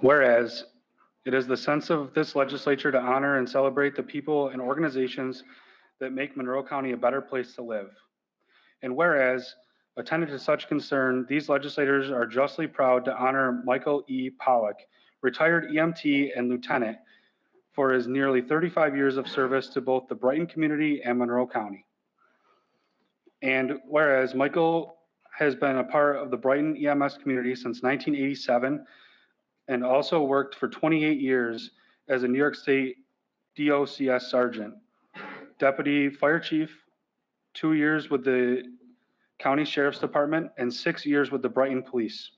Whereas it is the sense of this legislature to honor and celebrate the people and organizations that make Monroe County a better place to live. And whereas, attendant to such concern, these legislators are justly proud to honor Michael E. Pollock, retired EMT and lieutenant, for his nearly 35 years of service to both the Brighton community and Monroe County. And whereas Michael has been a part of the Brighton EMS community since 1987 and also worked for 28 years as a New York State DOCS sergeant, deputy fire chief, 2 years with the County Sheriff's Department, and 6 years with the Brighton Police.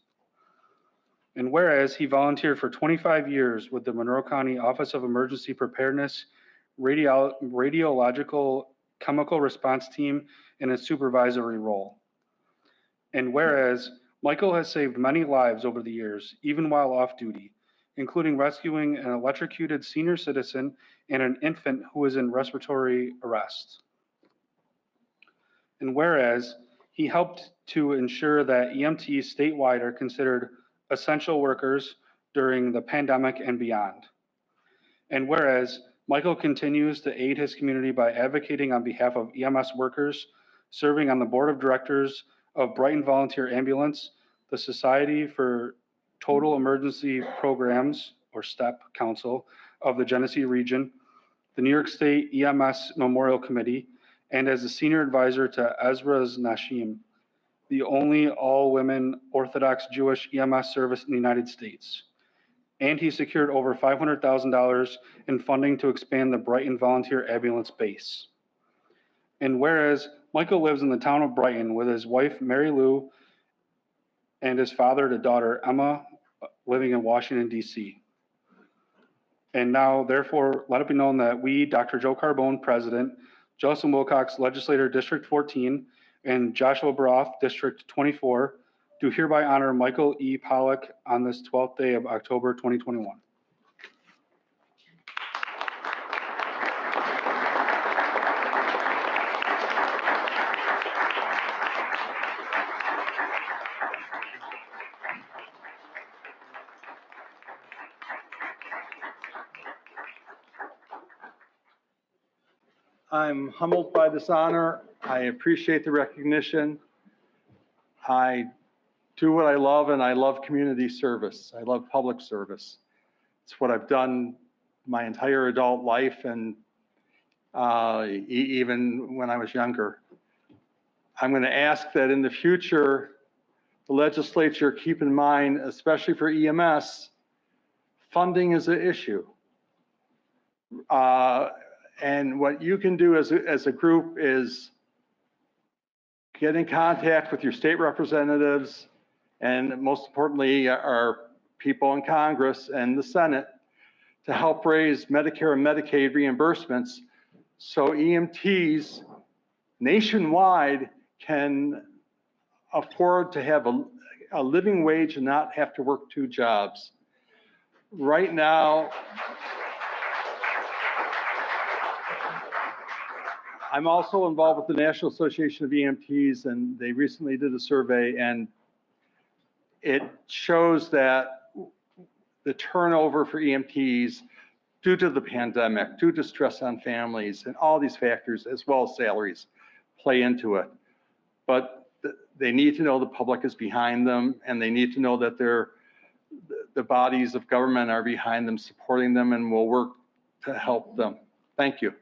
And whereas he volunteered for 25 years with the Monroe County Office of Emergency Preparedness, Radiological Chemical Response Team in a supervisory role. And whereas Michael has saved many lives over the years, even while off duty, including rescuing an electrocuted senior citizen and an infant who was in respiratory arrest. And whereas he helped to ensure that EMTs statewide are considered essential workers during the pandemic and beyond. And whereas Michael continues to aid his community by advocating on behalf of EMS workers, serving on the board of directors of Brighton Volunteer Ambulance, the Society for Total Emergency Programs, or STEP Council of the Genesee Region, the New York State EMS Memorial Committee, and as a senior advisor to Ezra's Nashim, the only all-women Orthodox Jewish EMS service in the United States. And he secured over $500,000 in funding to expand the Brighton Volunteer Ambulance base. And whereas Michael lives in the town of Brighton with his wife, Mary Lou, and his father and daughter, Emma, living in Washington, D.C. And now, therefore, let it be known that we, Dr. Joe Carbone, President, Justin Wilcox, Legislator, District 14, and Joshua Baroff, District 24, do hereby honor Michael E. Pollock on this 12th day of October 2021. I'm humbled by this honor. I appreciate the recognition. I do what I love, and I love community service. I love public service. It's what I've done my entire adult life, and even when I was younger. I'm going to ask that in the future, the legislature keep in mind, especially for EMS, funding is an issue. And what you can do as a group is get in contact with your state representatives, and most importantly, our people in Congress and the Senate, to help raise Medicare and Medicaid reimbursements so EMTs nationwide can afford to have a living wage and not have to work 2 jobs. Right now, I'm also involved with the National Association of EMTs, and they recently did a survey, and it shows that the turnover for EMTs due to the pandemic, due to stress on families, and all these factors, as well as salaries, play into it. But they need to know the public is behind them, and they need to know that the bodies of government are behind them, supporting them, and will work to help them. Thank you.